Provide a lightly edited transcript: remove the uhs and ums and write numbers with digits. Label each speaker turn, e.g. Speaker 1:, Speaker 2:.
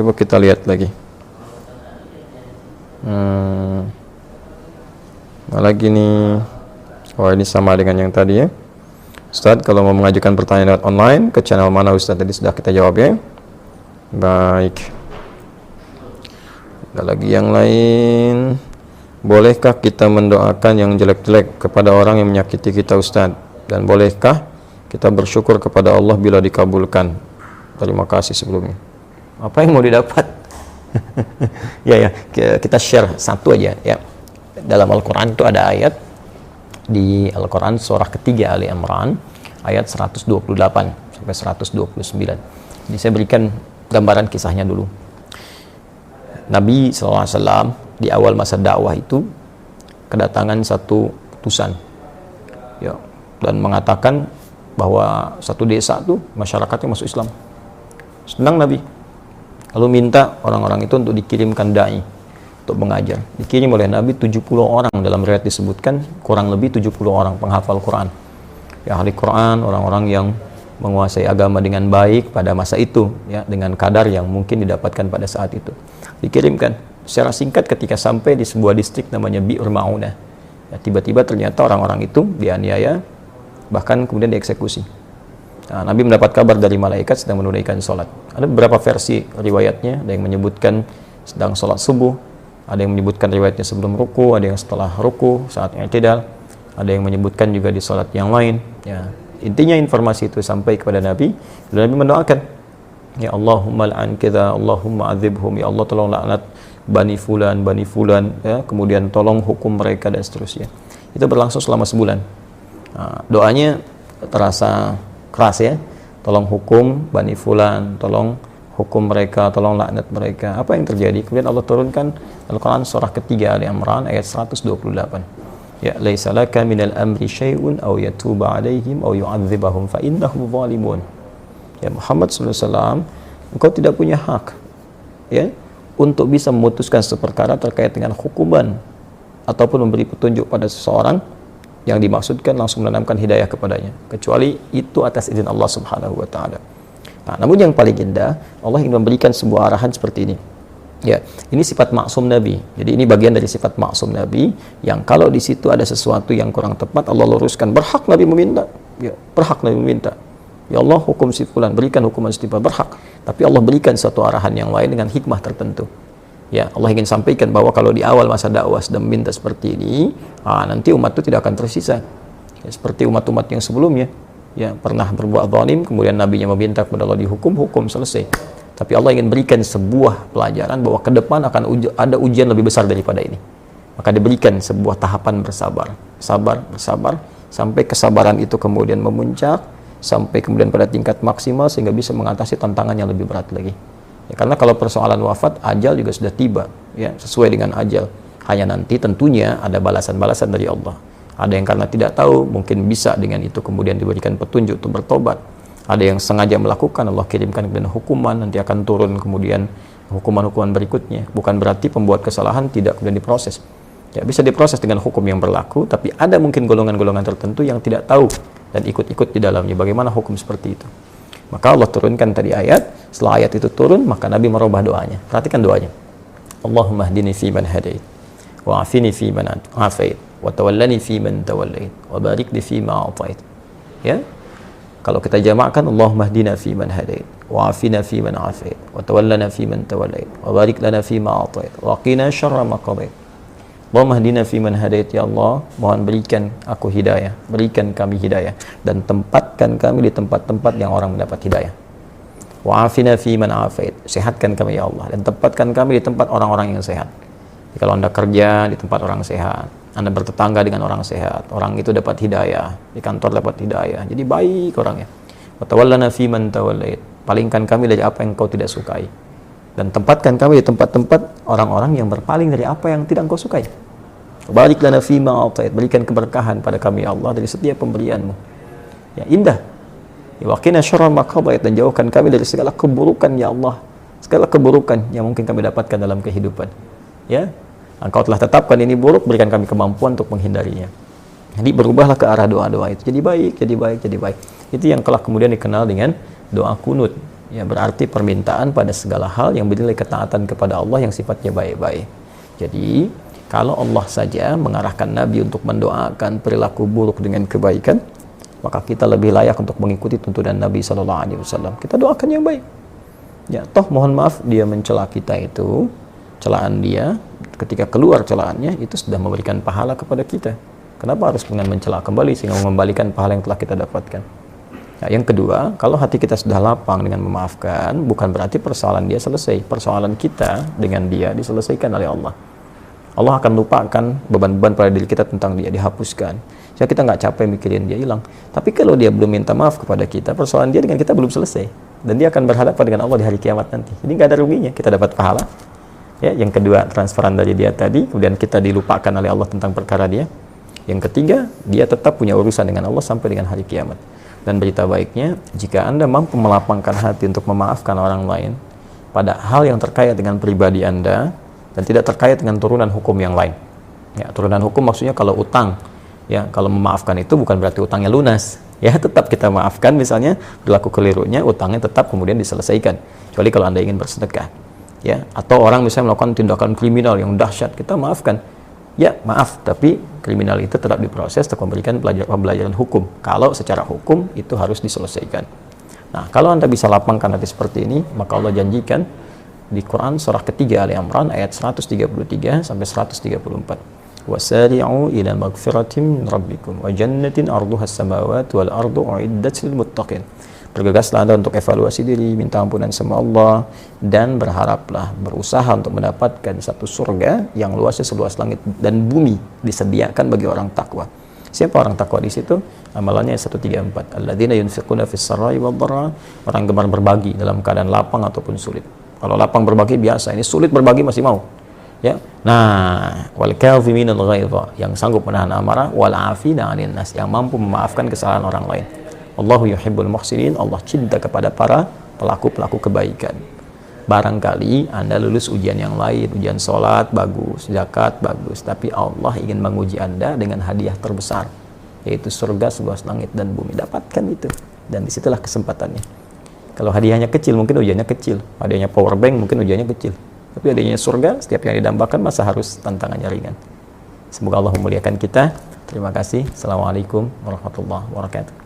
Speaker 1: Coba kita lihat lagi. Lagi nih. Oh, ini sama dengan yang tadi ya. Ustaz, kalau mau mengajukan pertanyaan lewat online, ke channel mana Ustaz? Tadi sudah kita jawab ya. Baik. Ada lagi yang lain. Bolehkah kita mendoakan yang jelek-jelek kepada orang yang menyakiti kita Ustaz? Dan bolehkah kita bersyukur kepada Allah bila dikabulkan? Terima kasih sebelumnya. Apa yang mau didapat? Ya, kita share satu aja ya. Dalam Al-Quran itu ada ayat di Al-Quran surah ketiga Ali Imran ayat 128 sampai 129. Ini saya berikan gambaran kisahnya dulu. Nabi SAW di awal masa dakwah itu kedatangan satu utusan ya, dan mengatakan bahwa satu desa itu masyarakatnya masuk Islam. Senang Nabi, lalu minta orang-orang itu untuk dikirimkan dai untuk mengajar. Dikirim oleh Nabi 70 orang, dalam riwayat disebutkan kurang lebih 70 orang penghafal Quran ya, ahli Quran, orang-orang yang menguasai agama dengan baik pada masa itu ya, dengan kadar yang mungkin didapatkan pada saat itu. Dikirimkan secara singkat. Ketika sampai di sebuah distrik namanya Bi'ur Ma'unah ya, tiba-tiba ternyata orang-orang itu dianiaya, bahkan kemudian dieksekusi. Nah, Nabi mendapat kabar dari malaikat sedang menunaikan sholat. Ada beberapa versi riwayatnya, ada yang menyebutkan sedang sholat subuh, ada yang menyebutkan riwayatnya sebelum ruku, ada yang setelah ruku saat i'tidal, ada yang menyebutkan juga di sholat yang lain ya. Intinya informasi itu sampai kepada Nabi, dan Nabi mendoakan, ya Allahumma la'an kita, Allahumma adzibhum, ya Allah tolong laknat bani fulan ya, kemudian tolong hukum mereka dan seterusnya. Itu berlangsung selama sebulan. Nah, doanya terasa keras ya, tolong hukum bani fulan, tolong hukum mereka, tolong laknat mereka. Apa yang terjadi? Kemudian Allah turunkan Al-Quran surah ketiga Ali Imran ayat 128. Ya laisa laka minal amri syai'un aw yatuba 'alaihim aw yu'adzibahum fa innahum zalimun. Ya Muhammad sallallahu alaihi wasallam, engkau tidak punya hak ya untuk bisa memutuskan seperkara terkait dengan hukuman ataupun memberi petunjuk pada seseorang yang dimaksudkan langsung menanamkan hidayah kepadanya, kecuali itu atas izin Allah Subhanahu wa taala. Nah, namun yang paling indah, Allah ingin memberikan sebuah arahan seperti ini. Ya, ini sifat maksum Nabi. Jadi ini bagian dari sifat maksum Nabi yang kalau di situ ada sesuatu yang kurang tepat, Allah luruskan. Berhak Nabi meminta. Ya, berhak Nabi meminta. Ya Allah, hukum si fulan, berikan hukuman setimpal, berhak. Tapi Allah berikan satu arahan yang lain dengan hikmah tertentu. Ya, Allah ingin sampaikan bahwa kalau di awal masa dakwah sedang meminta seperti ini, nanti umat itu tidak akan tersisa. Ya, seperti umat-umat yang sebelumnya. Ya, pernah berbuat zalim, kemudian Nabinya meminta kepada Allah dihukum, hukum selesai. Tapi Allah ingin berikan sebuah pelajaran bahwa ke depan akan ada ujian lebih besar daripada ini. Maka diberikan sebuah tahapan bersabar, bersabar, sampai kesabaran itu kemudian memuncak, sampai kemudian pada tingkat maksimal sehingga bisa mengatasi tantangan yang lebih berat lagi. Ya, karena kalau persoalan wafat, ajal juga sudah tiba, ya, sesuai dengan ajal. Hanya nanti tentunya ada balasan-balasan dari Allah. Ada yang karena tidak tahu, mungkin bisa dengan itu kemudian diberikan petunjuk untuk bertobat. Ada yang sengaja melakukan, Allah kirimkan kemudian hukuman, nanti akan turun kemudian hukuman-hukuman berikutnya. Bukan berarti pembuat kesalahan tidak kemudian diproses. Ya, bisa diproses dengan hukum yang berlaku, tapi ada mungkin golongan-golongan tertentu yang tidak tahu dan ikut-ikut di dalamnya. Bagaimana hukum seperti itu? Maka Allah turunkan tadi ayat, setelah ayat itu turun, maka Nabi merubah doanya. Perhatikan doanya. Allahumma hdini fi man hadait, wa afini fi man afait, wa tawallani fi man tawallait, wa barik li fi ma atait. Ya, kalau kita jamakkan, Allahumma hdina fi man hadait, wa afina fi man afait, wa tawallana fi man tawallait, wa barik lana fi ma atait, wa qina syarra ma qadait. Allahumma hdina fi man hadait, ya Allah, mohon berikan aku hidayah, berikan kami hidayah, dan tempatkan kami di tempat-tempat yang orang mendapat hidayah. Wa afina fi man afait, sehatkan kami ya Allah, dan tempatkan kami di tempat orang-orang yang sehat. Jadi, kalau Anda kerja di tempat orang sehat, Anda bertetangga dengan orang sehat, orang itu dapat hidayah, di kantor dapat hidayah, jadi baik orangnya. Wa tawallana fi man tawallait, palingkan kami dari apa yang Kau tidak sukai, dan tempatkan kami di tempat-tempat orang-orang yang berpaling dari apa yang tidak Engkau sukai. Barik lana fi ma atait, berikan keberkahan pada kami ya Allah dari setiap pemberian-Mu. Ya, indah. Wa qina syarra ma qadait, dan jauhkan kami dari segala keburukan ya Allah, segala keburukan yang mungkin kami dapatkan dalam kehidupan. Ya, Engkau telah tetapkan ini buruk, berikan kami kemampuan untuk menghindarinya. Jadi berubahlah ke arah doa-doa itu, jadi baik, jadi baik, jadi baik. Itu yang telah kemudian dikenal dengan doa kunut. Ya, berarti permintaan pada segala hal yang bernilai ketaatan kepada Allah yang sifatnya baik-baik. Jadi, kalau Allah saja mengarahkan Nabi untuk mendoakan perilaku buruk dengan kebaikan, maka kita lebih layak untuk mengikuti tuntunan Nabi SAW. Kita doakan yang baik. Ya, toh mohon maaf dia mencela kita itu, celaan dia, ketika keluar celaannya itu sudah memberikan pahala kepada kita. Kenapa harus dengan mencela kembali sehingga mengembalikan pahala yang telah kita dapatkan? Nah, yang kedua, kalau hati kita sudah lapang dengan memaafkan, bukan berarti persoalan dia selesai. Persoalan kita dengan dia diselesaikan oleh Allah. Allah akan lupakan beban-beban pada diri kita tentang dia, dihapuskan. Jadi kita nggak capek mikirin dia hilang. Tapi kalau dia belum minta maaf kepada kita, persoalan dia dengan kita belum selesai. Dan dia akan berhadapan dengan Allah di hari kiamat nanti. Jadi nggak ada ruginya, kita dapat pahala. Ya, yang kedua, transferan dari dia tadi, kemudian kita dilupakan oleh Allah tentang perkara dia. Yang ketiga, dia tetap punya urusan dengan Allah sampai dengan hari kiamat. Dan berita baiknya, jika Anda mampu melapangkan hati untuk memaafkan orang lain pada hal yang terkait dengan pribadi Anda dan tidak terkait dengan turunan hukum yang lain. Ya, turunan hukum maksudnya kalau utang, ya, kalau memaafkan itu bukan berarti utangnya lunas. Ya, tetap kita maafkan, misalnya berlaku kelirunya, utangnya tetap kemudian diselesaikan. Kecuali kalau Anda ingin bersedekah. Ya, atau orang misalnya melakukan tindakan kriminal yang dahsyat, kita maafkan. Ya, maaf, tapi kriminal itu tetap diproses untuk memberikan pembelajaran hukum. Kalau secara hukum itu harus diselesaikan. Nah, kalau Anda bisa lapangkan hati seperti ini, maka Allah janjikan di Quran surah ketiga Ali Imran ayat 133 sampai 134. Wasari'u ila magfiratin min rabbikum wa jannatin 'arduha as-samawati wal ardu u'iddat lil muttaqin. Bergegaslah Anda untuk evaluasi diri, minta ampunan sama Allah, dan berharaplah, berusaha untuk mendapatkan satu surga yang luasnya seluas langit dan bumi, disediakan bagi orang takwa. Siapa orang takwa di situ? Amalannya 134. Alladzina yunfiquna fis sarai wad dharra, orang gemar berbagi dalam keadaan lapang ataupun sulit. Kalau lapang berbagi biasa, ini sulit berbagi masih mau. Ya. Nah, wal kaziminal ghaidha, yang sanggup menahan amarah, wal afina 'anil nas, yang mampu memaafkan kesalahan orang lain. Allahu yuhibbul muhsinin, Allah cinta kepada para pelaku-pelaku kebaikan. Barangkali Anda lulus ujian yang lain, ujian sholat bagus, zakat bagus, tapi Allah ingin menguji Anda dengan hadiah terbesar, yaitu surga seluas langit dan bumi. Dapatkan itu, dan disitulah kesempatannya. Kalau hadiahnya kecil, mungkin ujiannya kecil. Hadiahnya power bank, mungkin ujiannya kecil. Tapi hadiahnya surga, setiap yang didambakan, masa harus tantangannya ringan. Semoga Allah memuliakan kita. Terima kasih. Assalamualaikum warahmatullahi wabarakatuh.